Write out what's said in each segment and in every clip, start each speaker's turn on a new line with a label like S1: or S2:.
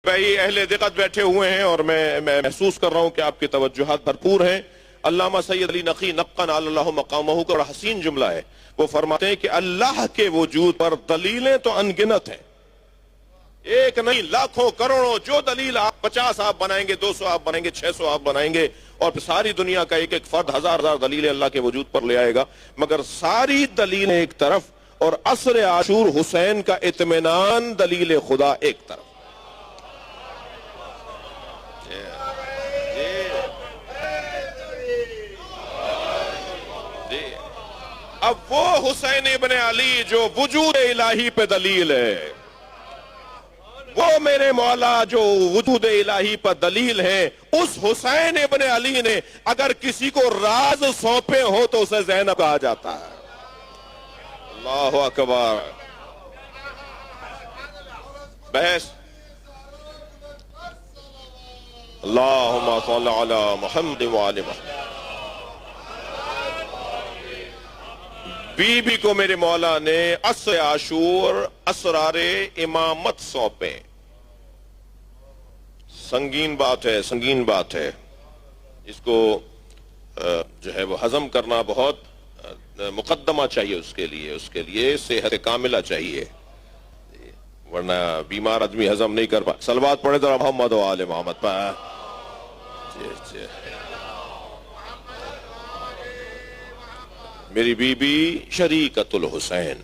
S1: بھائی اہل دقت بیٹھے ہوئے ہیں اور میں محسوس کر رہا ہوں کہ آپ کی توجہات بھرپور ہیں. علامہ سید علی نقی نقن اللہ مقامہ کا بڑا حسین جملہ ہے. وہ فرماتے ہیں کہ اللہ کے وجود پر دلیلیں تو انگنت ہیں، ایک نہیں لاکھوں کروڑوں. جو دلیل آپ 50 آپ بنائیں گے، 200 آپ بنائیں گے، 600 آپ بنائیں گے، اور پھر ساری دنیا کا ایک ایک فرد ہزار دلیلیں اللہ کے وجود پر لے آئے گا، مگر ساری دلیلیں ایک طرف اور عصر عاشور حسین کا اطمینان دلیل خدا ایک طرف. اب وہ حسین ابن علی جو وجود الہی پہ دلیل ہے، وہ میرے مولا جو وجود الہی پر دلیل ہے، اس حسین ابن علی نے اگر کسی کو راز سونپے ہو تو اسے زینب کہا جاتا ہے. اللہ اکبر. بحث اللہم صل علی محمد وآل محمد. بی بی کو میرے مولا نے عصر عاشور اسرار امامت سونپے. سنگین بات ہے، سنگین بات ہے. اس کو جو ہے وہ ہضم کرنا بہت مقدمہ چاہیے، اس کے لیے صحت کاملہ چاہیے، ورنہ بیمار آدمی ہضم نہیں کر پائے. صلوات پڑھے ذرا محمد و آل محمد پر. میری بی بی شریکت الحسین.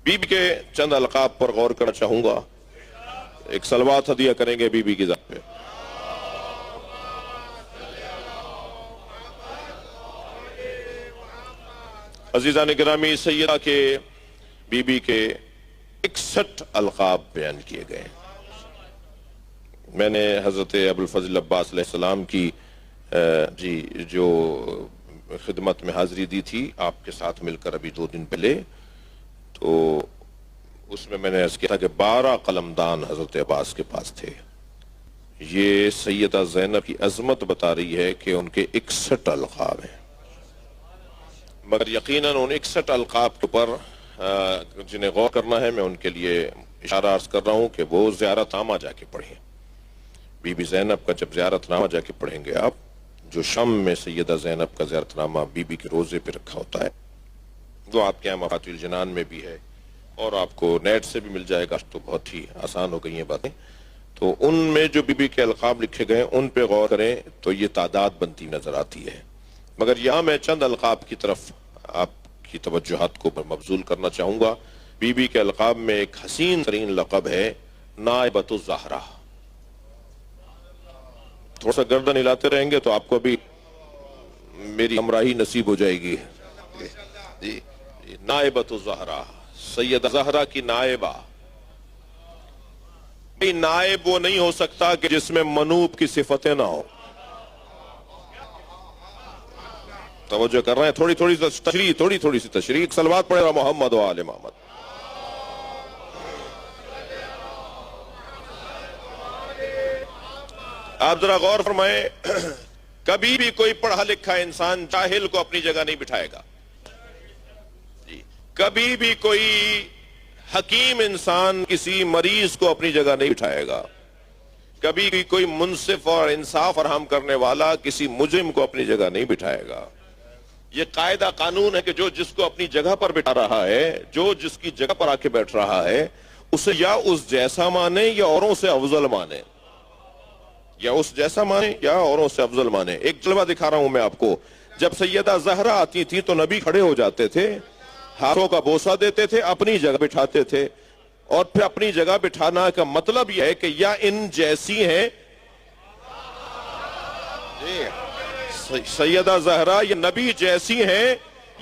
S1: بی بی کے چند القاب پر غور کرنا چاہوں گا. ایک صلوات ہدیہ کریں گے بی بی کی ذات پہ. عزیزان گرامی، سیدہ کے بی بی کے 61 القاب بیان کیے گئے. میں نے حضرت ابوالفضل عباس علیہ السلام کی جو خدمت میں حاضری دی تھی آپ کے ساتھ مل کر ابھی 2 دن پہلے، تو اس میں نے عرض کیا تھا کہ 12 قلمدان حضرت عباس کے پاس تھے. یہ سیدہ زینب کی عظمت بتا رہی ہے کہ ان کے 61 القاب ہیں، مگر یقیناً ان 61 القاب کے اوپر جنہیں غور کرنا ہے، میں ان کے لیے اشارہ عرض کر رہا ہوں کہ وہ زیارت نامہ جا کے پڑھیں. بی بی زینب کا جب زیارت نامہ جا کے پڑھیں گے آپ، جو شام میں سیدہ زینب کا زیارت نامہ بی بی کے روزے پہ رکھا ہوتا ہے، وہ آپ کے یہاں مفاتیح الجنان میں بھی ہے اور آپ کو نیٹ سے بھی مل جائے گا. تو بہت ہی آسان ہو گئی ہیں باتیں. تو ان میں جو بی بی کے القاب لکھے گئے ان پہ غور کریں تو یہ تعداد بنتی نظر آتی ہے. مگر یہاں میں چند القاب کی طرف آپ کی توجہات کو مبذول کرنا چاہوں گا. بی بی کے القاب میں ایک حسین ترین لقب ہے نائبۃ الزہرا. تھوڑا سا گردن ہلاتے رہیں گے تو آپ کو بھی میری ہمراہی نصیب ہو جائے گی. جی نائبۃ الزہرا، سیدہ زہرا کی نائبہ. نائب وہ نہیں ہو سکتا کہ جس میں منوب کی صفتیں نہ ہو. توجہ کر رہے ہیں؟ تھوڑی سی تشریح. صلوات پڑھے رہا محمد و آل محمد. آپ ذرا غور فرمائیں، کبھی بھی کوئی پڑھا لکھا انسان جاہل کو اپنی جگہ نہیں بٹھائے گا. کبھی بھی کوئی حکیم انسان کسی مریض کو اپنی جگہ نہیں بٹھائے گا. کبھی بھی کوئی منصف اور انصاف فراہم کرنے والا کسی مجرم کو اپنی جگہ نہیں بٹھائے گا. یہ قاعدہ قانون ہے کہ جو جس کو اپنی جگہ پر بٹھا رہا ہے، جو جس کی جگہ پر آ کے بیٹھ رہا ہے، اسے یا اس جیسا مانے یا اوروں سے افضل مانے. یا اس جیسا مانے یا اوروں سے افضل مانے. ایک جلوہ دکھا رہا ہوں میں آپ کو. جب سیدہ زہرا آتی تھی تو نبی کھڑے ہو جاتے تھے، ہاتھوں کا بوسہ دیتے تھے، اپنی جگہ بٹھاتے تھے. اور پھر اپنی جگہ بٹھانا کا مطلب یہ ہے کہ یا ان جیسی ہیں سیدہ زہرا، یہ نبی جیسی ہیں،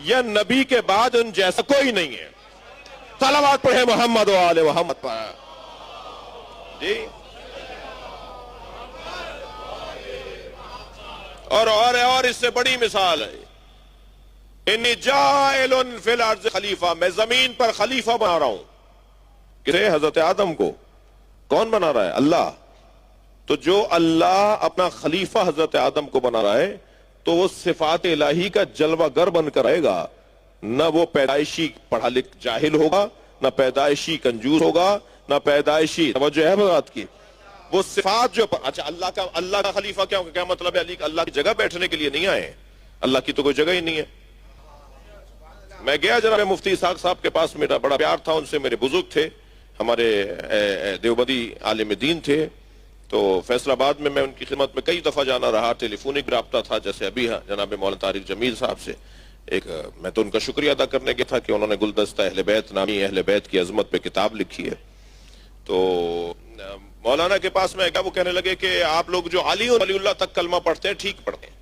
S1: یا نبی کے بعد ان جیسا کوئی نہیں ہے. صلوات پڑھے محمد و آل محمد پر. جی اور اس سے بڑی مثال ہے، انی جاعل فی الارض خلیفہ، میں زمین پر خلیفہ بنا رہا ہوں. کسے؟ حضرت آدم کو. کون بنا رہا ہے؟ اللہ. تو جو اللہ اپنا خلیفہ حضرت آدم کو بنا رہا ہے تو وہ صفات الہی کا جلوہ گر بن کر آئے گا. نہ وہ پیدائشی پڑھا لکھ جاہل ہوگا، نہ پیدائشی کنجوس ہوگا، نہ پیدائشی. توجہ ہے بات کی. وہ صفات جو اچھا اللہ کا خلیفہ کیا مطلب ہے؟ علی اللہ کی جگہ بیٹھنے کے لیے نہیں آئے. اللہ کی تو کوئی جگہ ہی نہیں ہے. میں گیا جناب مفتی اسحاق صاحب کے پاس, میرا بڑا پیار تھا ان سے, میرے بزرگ تھے, ہمارے دیوبندی عالم دین تھے. تو فیصل آباد میں ان کی خدمت میں کئی دفعہ جانا رہا, ٹیلی فونک رابطہ تھا, جیسے ابھی جناب مولانا طارق جمیل صاحب سے. میں تو ان کا شکریہ ادا کرنے کے تھا کہ انہوں نے گلدستہ اہل بیت نامی اہل بیت کی عظمت پہ کتاب لکھی ہے. تو مولانا کے پاس میں گیا, وہ کہنے لگے کہ آپ لوگ جو علی اور ولی اللہ تک کلمہ پڑھتے ہیں ٹھیک پڑھتے ہیں.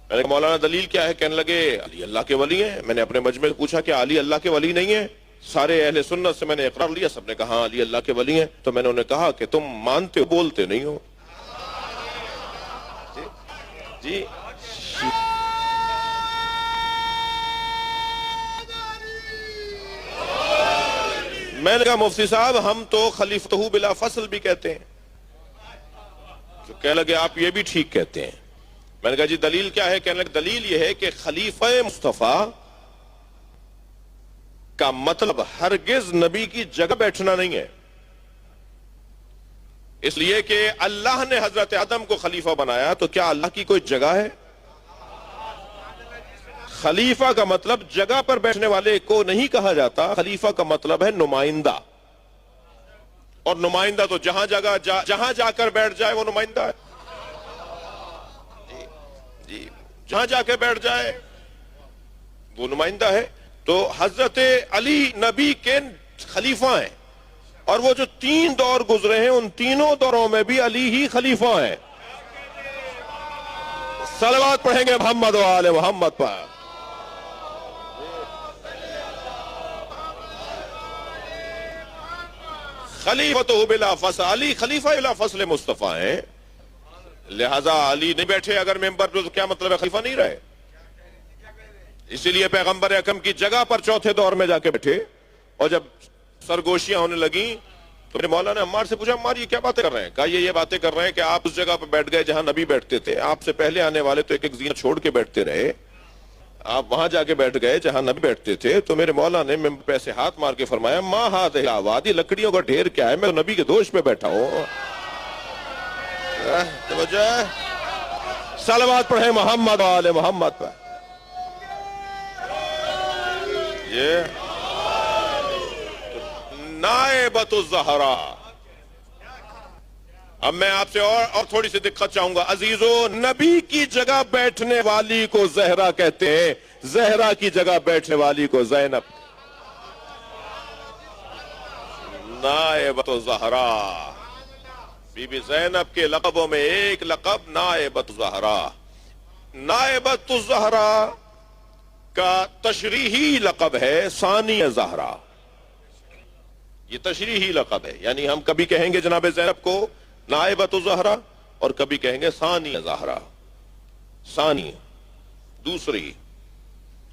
S1: میں نے کہا مولانا دلیل کیا ہے؟ کہنے لگے علی اللہ کے ولی ہیں. میں نے اپنے مجمع سے پوچھا کہ علی اللہ کے ولی نہیں ہیں؟ سارے اہل سنت سے میں نے اقرار لیا, سب نے کہا ہاں علی اللہ کے ولی ہیں. تو میں نے انہیں کہا کہ تم مانتے ہو بولتے نہیں ہو. جی میں نے کہا مفتی صاحب ہم تو خلیفتہ بلا فصل بھی کہتے ہیں. جو کہنے لگے آپ یہ بھی ٹھیک کہتے ہیں. میں نے کہا جی دلیل کیا ہے؟ کہنے لگے دلیل یہ ہے کہ خلیفہ مصطفیٰ کا مطلب ہرگز نبی کی جگہ بیٹھنا نہیں ہے. اس لیے کہ اللہ نے حضرت آدم کو خلیفہ بنایا, تو کیا اللہ کی کوئی جگہ ہے؟ خلیفہ کا مطلب جگہ پر بیٹھنے والے کو نہیں کہا جاتا, خلیفہ کا مطلب ہے نمائندہ. اور نمائندہ تو جہاں جا کر بیٹھ جائے وہ نمائندہ ہے. جی جہاں جا کے بیٹھ جائے وہ نمائندہ ہے. تو حضرت علی نبی کے خلیفہ ہیں, اور وہ جو 3 دور گزرے ہیں ان تینوں دوروں میں بھی علی ہی خلیفہ ہیں. صلوات پڑھیں گے محمد و آل محمد پر. خلیفۃ بلا فصل, علی خلیفہ بلا فصل مصطفیٰ ہیں. لہذا علی نہیں بیٹھے اگر ممبر پر, تو کیا مطلب ہے خلیفہ نہیں رہے؟ اسی لیے پیغمبر اکرم کی جگہ پر چوتھے دور میں جا کے بیٹھے, اور جب سرگوشیاں ہونے لگیں تو میرے مولانا عمار سے پوچھا عمار یہ کیا باتیں کر رہے ہیں؟ کہا یہ باتیں کر رہے ہیں کہ آپ اس جگہ پہ بیٹھ گئے جہاں نبی بیٹھتے تھے, آپ سے پہلے آنے والے تو ایک زینت چھوڑ کے بیٹھتے رہے, آپ وہاں جا کے بیٹھ گئے جہاں نبی بیٹھتے تھے. تو میرے مولا نے ممبر پہ ایسے ہاتھ مار کے فرمایا ماں ہاتھ وادی لکڑیوں کا ڈھیر کیا ہے, میں نبی کے دوش پہ بیٹھا ہوں. صلوات پڑھیں محمد و آل محمد پر. یہ نائبۃ الزہرا. اب میں آپ سے اور تھوڑی سی دقت چاہوں گا. عزیزو, نبی کی جگہ بیٹھنے والی کو زہرا کہتے ہیں, زہرا کی جگہ بیٹھنے والی کو زینب. نائبۃ الزہرا, بی بی زینب کے لقبوں میں ایک لقب نائبۃ الزہرا. نائبۃ الزہرا کا تشریحی لقب ہے ثانی زہرا. یہ تشریحی لقب ہے, یعنی ہم کبھی کہیں گے جناب زینب کو نائبۃ الزہرا اور کبھی کہیں گے ثانی زہرا. ثانی دوسری.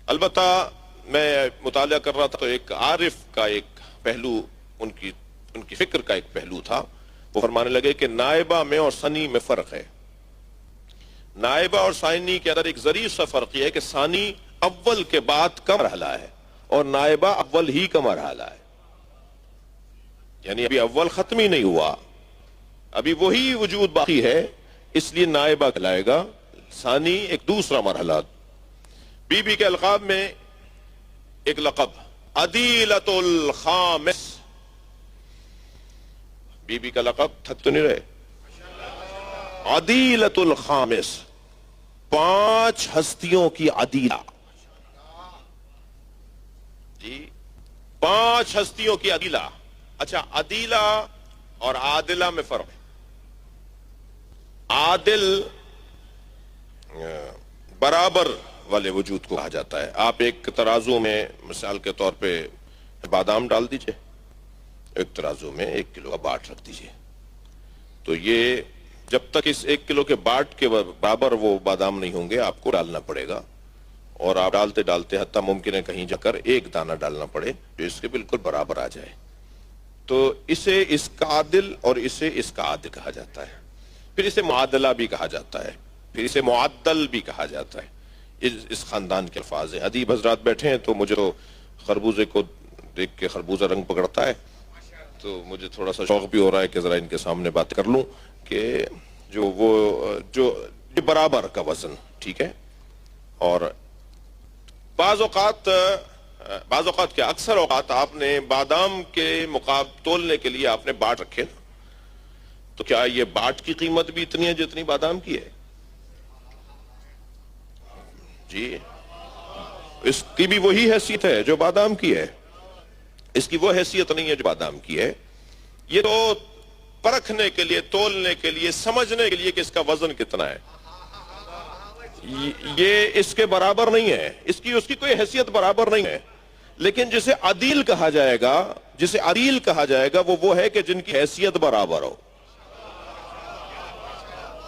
S1: البتہ میں مطالعہ کر رہا تھا تو ایک عارف کا ایک پہلو, ان کی فکر کا ایک پہلو تھا. وہ فرمانے لگے کہ نائبہ میں اور ثانی میں فرق ہے. نائبہ اور ثانی کے اندر ایک ظریف سا فرق یہ ہے کہ ثانی اول کے بعد کا مرحلہ ہے اور نائبہ اول ہی کا مرحلہ ہے. یعنی ابھی اول ختم ہی نہیں ہوا, ابھی وہی وجود باقی ہے, اس لیے نائبہ کہلائے گا. ثانی ایک دوسرا مرحلہ. بی بی کے القاب میں ایک لقب عدیلۃ الخامس. بی بی کا لقب تھک تو نہیں رہے؟ عدیلۃ الخامس, 5 ہستیوں کی عدیلہ. جی 5 ہستیوں کی عدیلہ. اچھا عدیلہ اور عادلہ میں فرق ہے. عادل برابر والے وجود کو کہا جاتا ہے. آپ ایک ترازو میں مثال کے طور پہ بادام ڈال دیجئے, ایک ترازو میں 1 کلو کا باٹ رکھ دیجئے, تو یہ جب تک اس 1 کلو کے باٹ کے برابر وہ بادام نہیں ہوں گے آپ کو ڈالنا پڑے گا, اور آپ ڈالتے ڈالتے حتیٰ ممکن ہے کہیں جا کر 1 دانہ ڈالنا پڑے جو اس کے بالکل برابر آ جائے. تو اسے اس کا عادل اور اسے اس کا عادل کہا جاتا ہے. پھر اسے معادلہ بھی کہا جاتا ہے, پھر اسے معدل بھی کہا جاتا ہے. اس خاندان کے الفاظ ہیں. ادیب حضرات بیٹھے ہیں تو مجھے تو خربوزے کو دیکھ کے خربوزہ رنگ پکڑتا ہے, تو مجھے تھوڑا سا شوق بھی ہو رہا ہے کہ ذرا ان کے سامنے بات کر لوں کہ جو برابر کا وزن ٹھیک ہے. اور بعض اوقات کیا اکثر اوقات آپ نے بادام کے تولنے کے لیے آپ نے باٹ رکھے نا, تو کیا یہ باٹ کی قیمت بھی اتنی ہے جتنی بادام کی ہے؟ جی, اس کی بھی وہی حیثیت ہے جو بادام کی ہے, اس کی وہ حیثیت نہیں ہے جو بادام کی ہے. یہ تو پرکھنے کے لیے, تولنے کے لیے, سمجھنے کے لیے کہ اس کا وزن کتنا ہے, یہ اس کے برابر نہیں ہے, اس کی کوئی حیثیت برابر نہیں ہے. لیکن جسے عدیل کہا جائے گا وہ ہے کہ جن کی حیثیت برابر ہو.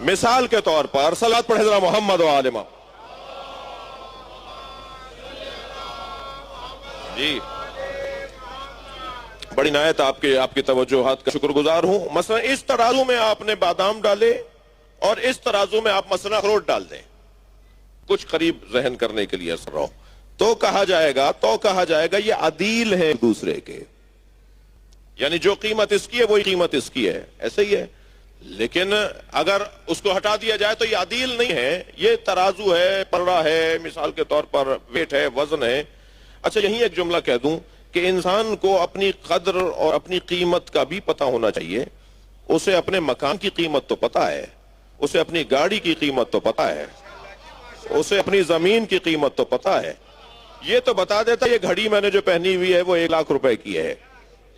S1: مثال کے طور پر صلوات پڑھے ذرا محمد و آل محمد. جی, بڑی نہایت آپ کی توجہات کا شکر گزار ہوں. مثلا اس ترازو میں آپ نے بادام ڈالے اور اس ترازو میں آپ مثلا اخروٹ ڈال دیں, کچھ قریب ذہن کرنے کے لیے اثر رہو, تو کہا جائے گا یہ عدیل ہے ایک دوسرے کے, یعنی جو قیمت اس کی ہے وہی قیمت اس کی ہے, ایسے ہی ہے. لیکن اگر اس کو ہٹا دیا جائے تو یہ عدیل نہیں ہے, یہ ترازو ہے, پلڑا ہے, مثال کے طور پر ویٹ ہے, وزن ہے. اچھا, یہیں ایک جملہ کہہ دوں کہ انسان کو اپنی قدر اور اپنی قیمت کا بھی پتہ ہونا چاہیے. اسے اپنے مکان کی قیمت تو پتہ ہے, اسے اپنی گاڑی کی قیمت تو پتہ ہے, اسے اپنی زمین کی قیمت تو پتہ ہے. یہ تو بتا دیتا ہے یہ گھڑی میں نے جو پہنی ہوئی ہے وہ 1 لاکھ روپے کی ہے,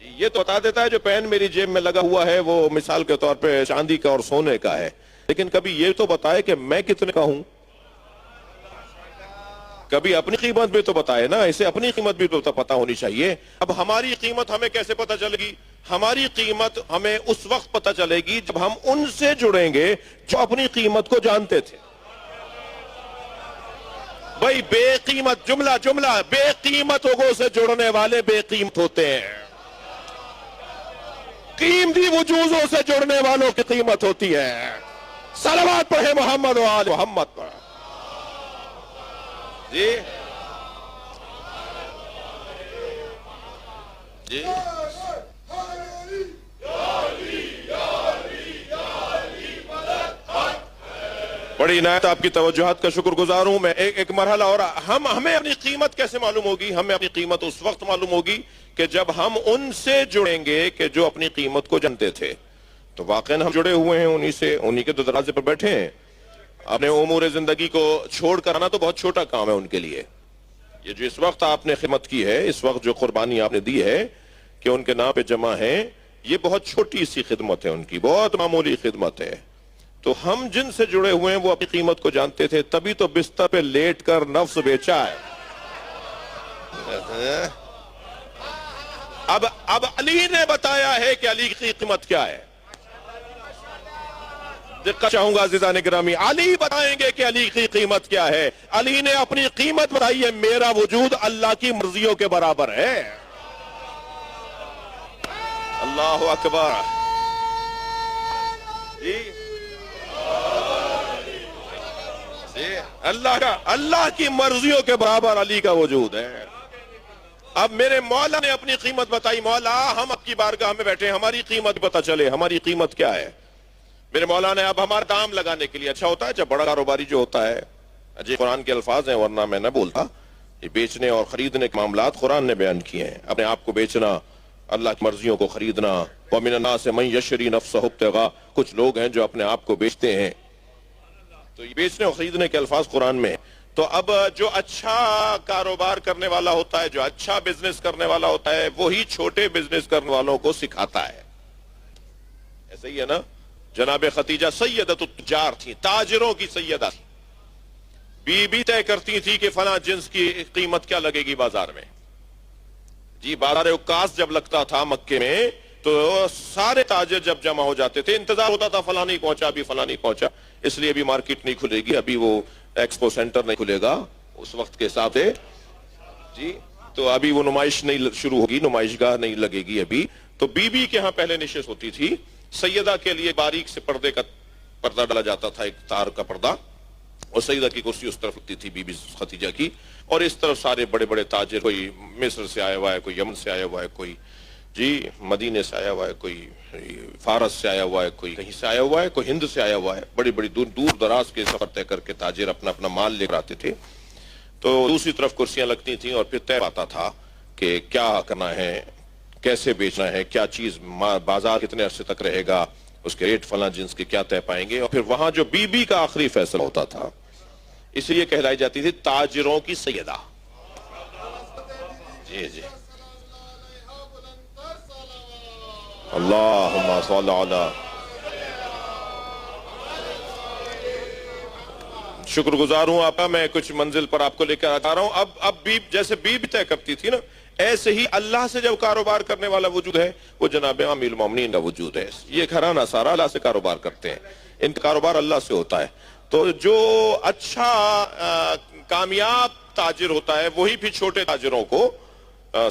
S1: یہ تو بتا دیتا ہے جو پین میری جیب میں لگا ہوا ہے وہ مثال کے طور پہ چاندی کا اور سونے کا ہے. لیکن کبھی یہ تو بتائے کہ میں کتنے کا ہوں, کبھی اپنی قیمت بھی تو بتائے نا, اسے اپنی قیمت بھی تو پتہ ہونی چاہیے. اب ہماری قیمت ہمیں کیسے پتہ چلے گی؟ ہماری قیمت ہمیں اس وقت پتہ چلے گی جب ہم ان سے جڑیں گے جو اپنی قیمت کو جانتے تھے. بھائی بے قیمت, جملہ بے قیمت لوگوں سے جڑنے والے بے قیمت ہوتے ہیں, قیمتی وجوہوں سے جڑنے والوں کی قیمت ہوتی ہے. صلوات پڑھے محمد و آل محمد پر. جی جی بڑی عنایت آپ کی توجہات کا شکر گزار ہوں میں. ایک مرحلہ اور, ہمیں اپنی قیمت کیسے معلوم ہوگی؟ ہمیں اپنی قیمت اس وقت معلوم ہوگی کہ جب ہم ان سے جڑیں گے کہ جو اپنی قیمت کو جانتے تھے. تو واقعاً ہم جڑے ہوئے ہیں انہی کے دروازے پر بیٹھے ہیں. اپنے امور زندگی کو چھوڑ کر آنا تو بہت چھوٹا کام ہے ان کے لیے. یہ جو اس وقت آپ نے خدمت کی ہے, اس وقت جو قربانی آپ نے دی ہے کہ ان کے نام پہ جمع ہیں, یہ بہت چھوٹی سی خدمت ہے, ان کی بہت معمولی خدمت ہے. تو ہم جن سے جڑے ہوئے ہیں وہ اپنی قیمت کو جانتے تھے, تبھی تو بستر پہ لیٹ کر نفس بیچا ہے. اب علی نے بتایا ہے کہ علی کی قیمت کیا ہے. دقت چاہوں گا عزیزان گرامی, علی بتائیں گے کہ علی کی قیمت کیا ہے. علی نے اپنی قیمت بتائی ہے, میرا وجود اللہ کی مرضیوں کے برابر ہے. اللہ اکبر. جی اللہ کی مرضیوں کے برابر علی کا وجود ہے. اب میرے مولا نے اپنی قیمت بتائی, مولا ہم آپ کی بارگاہ میں بیٹھے, ہماری قیمت پتہ چلے, ہماری قیمت کیا ہے. میرے مولا نے اب ہمارا دام لگانے کے لیے, اچھا ہوتا ہے جب بڑا کاروباری جو ہوتا ہے, جی قرآن کے الفاظ ہیں ورنہ میں نہ بولتا, یہ بیچنے اور خریدنے کے معاملات قرآن نے بیان کیے ہیں. اپنے آپ کو بیچنا, اللہ کی مرضیوں کو خریدنا. وَمِنَ النَّاسِ مَن يَشْرِي نَفْسَهُ ابْتِغَاءَ, کچھ لوگ ہیں جو اپنے آپ کو بیچتے ہیں. تو یہ بیچنے اور خریدنے کے الفاظ قرآن میں. تو اب جو اچھا کاروبار کرنے والا ہوتا ہے, جو اچھا بزنس کرنے والا ہوتا ہے, وہی چھوٹے بزنس کرنے والوں کو سکھاتا ہے. ایسا ہی ہے نا. جناب خدیجہ سیدۃ التجار تھی, تاجروں کی سیدہ تھی. بی بی طے کرتی تھی کہ فلاں جنس کی قیمت کیا لگے گی بازار میں. جی بازار عکاظ جب لگتا تھا مکے میں تو سارے تاجر جب جمع ہو جاتے تھے, انتظار ہوتا تھا فلاں نہیں پہنچا, ابھی فلاں نہیں پہنچا, اس لیے ابھی مارکیٹ نہیں کھلے گی, ابھی وہ ایکسپو سینٹر نہیں کھلے گا اس وقت کے حساب سے. جی تو ابھی وہ نمائش نہیں شروع ہوگی, نمائش گاہ نہیں لگے گی ابھی. تو بی بی کے ہاں پہلے نشست ہوتی تھی. سیدہ کے لیے باریک سے پردے کا پردہ ڈالا جاتا تھا, ایک تار کا پردہ, اور سیدہ کی کرسی اس طرف ہوتی تھی بی بی خدیجہ کی, اور اس طرف سارے بڑے بڑے تاجر, کوئی مصر سے آیا ہوا ہے, کوئی یمن سے آیا ہوا ہے, کوئی جی مدینے سے آیا ہوا ہے، کوئی فارس سے آیا ہوا ہے، کوئی کہیں سے آیا ہوا ہے، کوئی ہند سے آیا ہوا ہے، بڑی بڑی دور دراز کے سفر طے کر کے تاجر اپنا اپنا مال لے کر آتے تھے، تو دوسری طرف کرسیاں لگتی تھیں اور پھر طے آتا تھا کہ کیا کرنا ہے، کیسے بیچنا ہے، کیا چیز بازار کتنے عرصے تک رہے گا، اس کے ریٹ فلاں جنس کے کیا طے پائیں گے، اور پھر وہاں جو بی بی کا آخری فیصلہ ہوتا تھا، اس لیے کہلائی جاتی تھی تاجروں کی سیدہ۔ جی جی اللہم صل علی، شکر گزار ہوں آپ کا، میں کچھ منزل پر آپ کو لے کر آ رہا ہوں۔ اب بھی جیسے بی طے کرتی تھی نا، ایسے ہی اللہ سے جب کاروبار کرنے والا وجود ہے وہ جناب امیر المومنین کا وجود ہے۔ یہ گھرانہ سارا اللہ سے کاروبار کرتے ہیں، ان کا کاروبار اللہ سے ہوتا ہے۔ تو جو اچھا کامیاب تاجر ہوتا ہے وہی بھی چھوٹے تاجروں کو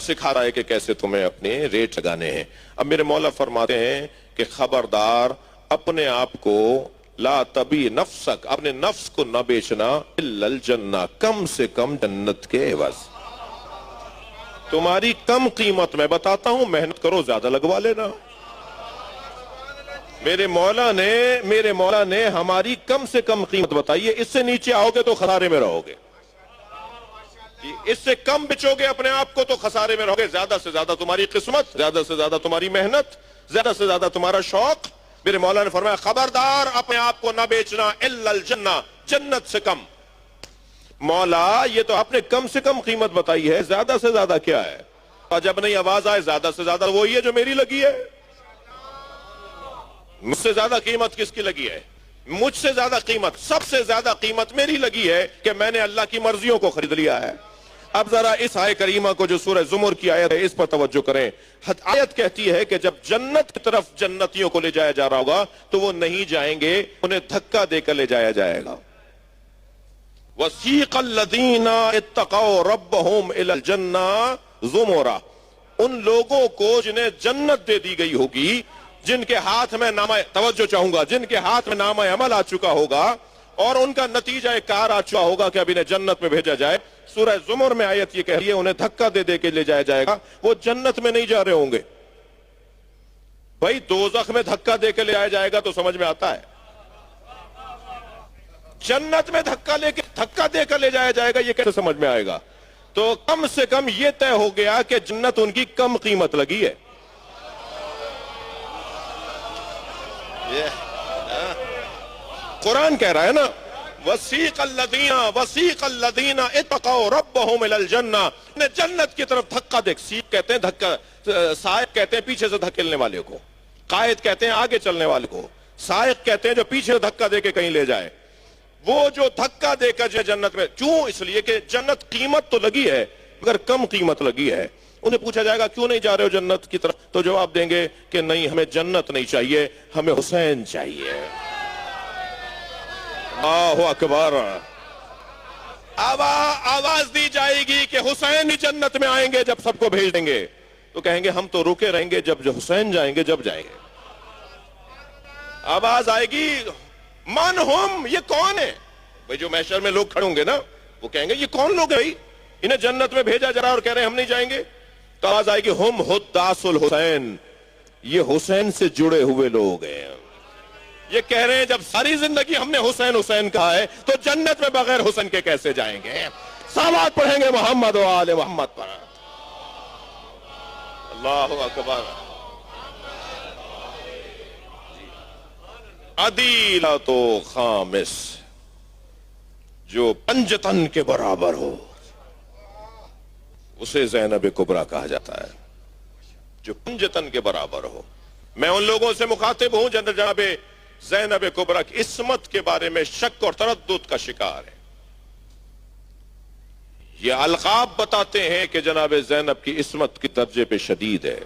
S1: سکھا رہا ہے کہ کیسے تمہیں اپنے ریٹ لگانے ہیں۔ اب میرے مولا فرماتے ہیں کہ خبردار اپنے آپ کو لا تبی نفسک، اپنے نفس کو نہ بیچنا الا الجنہ، کم سے کم جنت کے عوض۔ تمہاری کم قیمت میں بتاتا ہوں، محنت کرو زیادہ لگوا لینا۔ میرے مولا نے ہماری کم سے کم قیمت بتائی ہے، اس سے نیچے آؤ گے تو خسارے میں رہو گے، اس سے کم بچو گے اپنے آپ کو تو خسارے میں رہو گے۔ زیادہ سے زیادہ تمہاری قسمت، زیادہ سے زیادہ تمہاری محنت، زیادہ سے زیادہ تمہارا شوق۔ میرے مولا نے فرمایا خبردار اپنے آپ کو نہ بیچنا الا الجنہ، جنت سے کم۔ مولا یہ تو آپ نے کم سے کم قیمت بتائی ہے، زیادہ سے زیادہ کیا ہے؟ اور جب نہیں آواز آئے زیادہ سے زیادہ وہی ہے جو میری لگی ہے۔ مجھ سے زیادہ قیمت کس کی لگی ہے؟ مجھ سے زیادہ قیمت، سب سے زیادہ قیمت میری لگی ہے کہ میں نے اللہ کی مرضیوں کو خرید لیا ہے۔ اب ذرا اس آیت کریمہ کو جو سورہ زمر کی آیت ہے اس پر توجہ کریں۔ آیت کہتی ہے کہ جب جنت کی طرف جنتیوں کو لے جایا جا رہا ہوگا تو وہ نہیں جائیں گے، انہیں دھکا دے کر لے جایا جائے گا۔ وَسِيقَ الَّذِينَ اتَّقَوْا رَبَّهُمْ إِلَى الْجَنَّةِ زُمُرًا، ان لوگوں کو جنہیں جنت دے دی گئی ہوگی، جن کے ہاتھ میں نامہ، توجہ چاہوں گا، جن کے ہاتھ میں نامہ عمل آ چکا ہوگا اور ان کا نتیجہ کار آ چکا ہوگا کہ اب انہیں جنت میں بھیجا جائے۔ سورہ زمر میں آیت یہ کہہ رہی ہے انہیں دھکا دے دے کے لے جایا جائے گا، وہ جنت میں نہیں جا رہے ہوں گے۔ بھائی دوزخ میں دھکا دے کے لے جایا جائے گا تو سمجھ میں آتا ہے، جنت میں دھکا دے کر لے جایا جائے گا یہ کیسے سمجھ میں آئے گا؟ تو کم سے کم یہ طے ہو گیا کہ جنت ان کی کم قیمت لگی ہے۔ قرآن کہہ رہا ہے نا وَسِيقَ الَّذِينَ اتَّقَوْا رَبَّهُمْ إِلَى الْجَنَّةِ، جنت کی طرف دھکا دے، سیق کہتے ہیں دھکا، سائق کہتے ہیں پیچھے سے دھکیلنے والے کو، قائد کہتے ہیں آگے چلنے والے کو، سائق کہتے ہیں جو پیچھے سے دھکا دے کے کہیں لے جائے۔ وہ جو دھکا دے کر جو جنت میں، کیوں؟ اس لیے کہ جنت قیمت تو لگی ہے مگر کم قیمت لگی ہے۔ انہیں پوچھا جائے گا کیوں نہیں جا رہے ہو جنت کی طرف، تو جواب دیں گے کہ نہیں ہمیں جنت نہیں چاہیے، ہمیں حسین چاہیے۔ اللہ اکبر، آواز دی جائے گی کہ حسین ہی جنت میں آئیں گے جب سب کو بھیج دیں گے، تو کہیں گے ہم تو رکے رہیں گے جب جو حسین جائیں گے جب جائیں گے۔ آواز آئے گی من ہم، یہ کون ہے؟ بھئی جو محشر میں لوگ کھڑے ہوں گے نا وہ کہیں گے یہ کون لوگ ہیں، انہیں جنت میں بھیجا جا رہا اور کہہ رہے ہیں ہم نہیں جائیں گے۔ تو آواز آئے گی ہم حداث الحسین، یہ حسین سے جڑے ہوئے لوگ ہیں، یہ کہہ رہے ہیں جب ساری زندگی ہم نے حسین حسین کہا ہے تو جنت میں بغیر حسین کے کیسے جائیں گے؟ صلوات پڑھیں گے محمد و آل محمد پر۔ اللہ اکبر۔ عدیلۃ خامس، جو پنجتن کے برابر ہو اسے زینب کبریٰ کہا جاتا ہے، جو پنجتن کے برابر ہو۔ میں ان لوگوں سے مخاطب ہوں جناب زینب کبریٰ کی عصمت کے بارے میں شک اور تردد کا شکار ہے۔ یہ القاب بتاتے ہیں کہ جناب زینب کی عصمت کی درجے پہ شدید ہے۔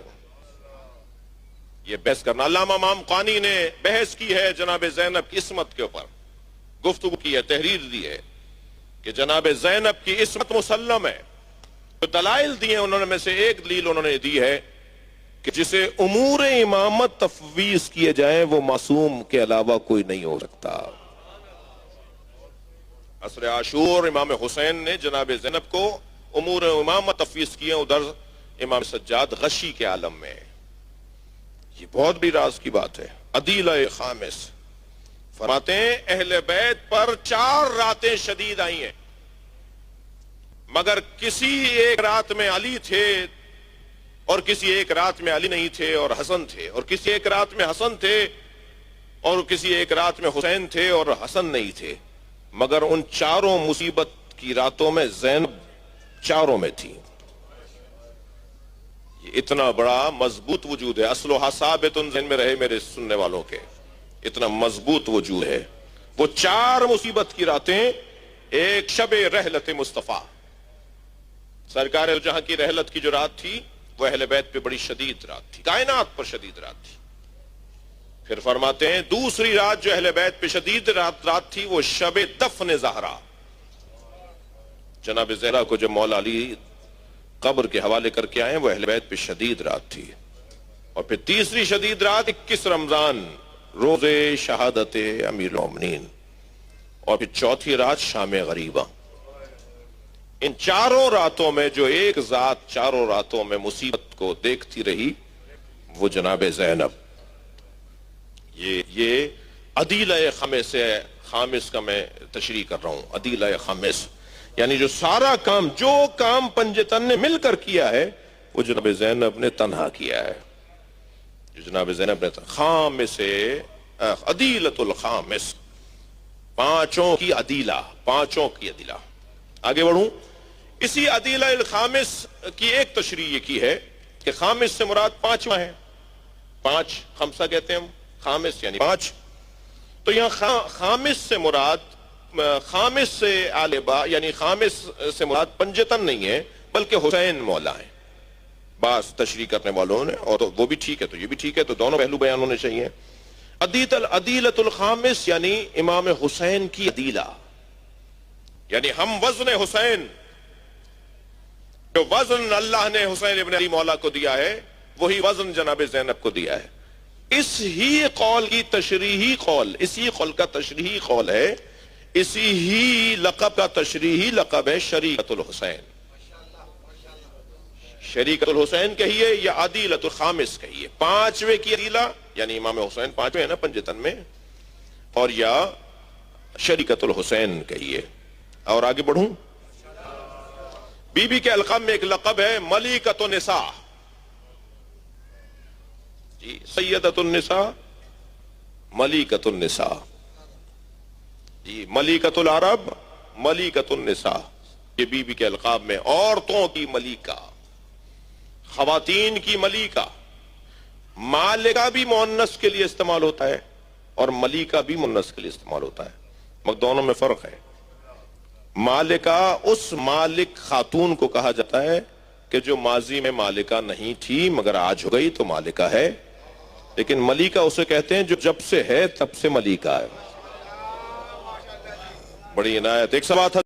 S1: یہ بحث کرنا، علامہ امام قانی نے بحث کی ہے جناب زینب کی عصمت کے اوپر، گفتگو کی ہے، تحریر دی ہے کہ جناب زینب کی عصمت مسلم ہے۔ تو دلائل دی ہیں انہوں نے سے ایک دلیل انہوں نے دی ہے کہ جسے امور امامت تفویض کیے جائیں وہ معصوم کے علاوہ کوئی نہیں ہو سکتا۔ عصر عاشور امام حسین نے جناب زینب کو امور امامت تفویض کیے، ادھر امام سجاد غشی کے عالم میں. یہ بہت بڑی راز کی بات ہے. عدیلہ خامس فرماتے ہیں اہل بیت پر 4 راتیں شدید آئی ہیں، مگر کسی ایک رات میں علی تھے اور کسی ایک رات میں علی نہیں تھے اور حسن تھے، اور کسی ایک رات میں حسن تھے اور کسی ایک رات میں حسین تھے اور حسن نہیں تھے، مگر ان 4 مصیبت کی راتوں میں زینب 4 میں تھی. یہ اتنا بڑا مضبوط وجود ہے. اصلها ثابت ذہن میں رہے میرے سننے والوں کے، اتنا مضبوط وجود ہے. وہ 4 مصیبت کی راتیں ایک شب رحلت مصطفیٰ، سرکار جہاں کی رحلت کی جو رات تھی وہ اہل بیت پہ بڑی شدید رات تھی، کائنات پر شدید رات تھی. پھر فرماتے ہیں دوسری رات جو اہل بیت پہ شدید رات تھی وہ شب دفن زہرا، جناب زہرا کو جب مولا علی قبر کے حوالے کر کے آئے وہ اہل بیت پہ شدید رات تھی. اور پھر تیسری شدید رات 21 رمضان روز شہادت امیر المومنین، اور پھر چوتھی رات شام غریبہ. ان 4 راتوں میں جو ایک ذات 4 راتوں میں مصیبت کو دیکھتی رہی وہ جناب زینب. یہ عدیلہ خامس کا میں تشریح کر رہا ہوں. عدیلہ خامس یعنی جو سارا کام، جو کام پنجتن نے مل کر کیا ہے وہ جناب زینب نے تنہا کیا ہے. جو جناب زینب نے خامس عدیلۃ الخامس، 5 کی عدیلہ، 5 کی عدیلہ. آگے بڑھوں. اسی عدیلہ الخامس کی ایک تشریح یہ کی ہے کہ خامس سے مراد 5واں ہے. 5 خمسہ کہتے ہیں ہم، خامس یعنی 5. تو یہاں خامس سے مراد خامس سے آلبا یعنی خامس سے مراد پنجتن نہیں ہے بلکہ حسین مولا ہیں. بعض تشریح کرنے والوں نے، اور وہ بھی ٹھیک ہے تو یہ بھی ٹھیک ہے، تو دونوں پہلو بیان ہونے چاہیے. عدیلۃ الخامس یعنی امام حسین کی عدیلہ، یعنی ہم وزن حسین، جو وزن اللہ نے حسین ابن علی مولا کو دیا ہے وہی وزن جناب زینب کو دیا ہے. اس ہی قول کی تشریحی قول، اسی قول کا تشریحی قول ہے، اسی ہی لقب کا تشریحی لقب ہے شریکت الحسین. شریکت الحسین کہیے یا عدیلۃ الخامس کہیے، 5ویں کی عدیلہ یعنی امام حسین 5ویں ہے نا پنجتن میں، اور یا شریکت الحسین کہیے. اور آگے بڑھوں. بی بی کے القاب میں ایک لقب ہے ملکۃ النساء، جی سیدۃ النساء، ملکۃ النساء، جی ملکۃ العرب، ملکۃ النساء. یہ بی بی کے القاب میں عورتوں کی ملکہ، خواتین کی ملکہ. مالکہ بھی مؤنث کے لیے استعمال ہوتا ہے اور ملکہ بھی مؤنث کے لیے استعمال ہوتا ہے، مگر دونوں میں فرق ہے. مالکہ اس مالک خاتون کو کہا جاتا ہے کہ جو ماضی میں مالکہ نہیں تھی مگر آج ہو گئی تو مالکہ ہے، لیکن ملکہ اسے کہتے ہیں جو جب سے ہے تب سے ملکہ ہے. بڑی عنایت. ایک سوال تھا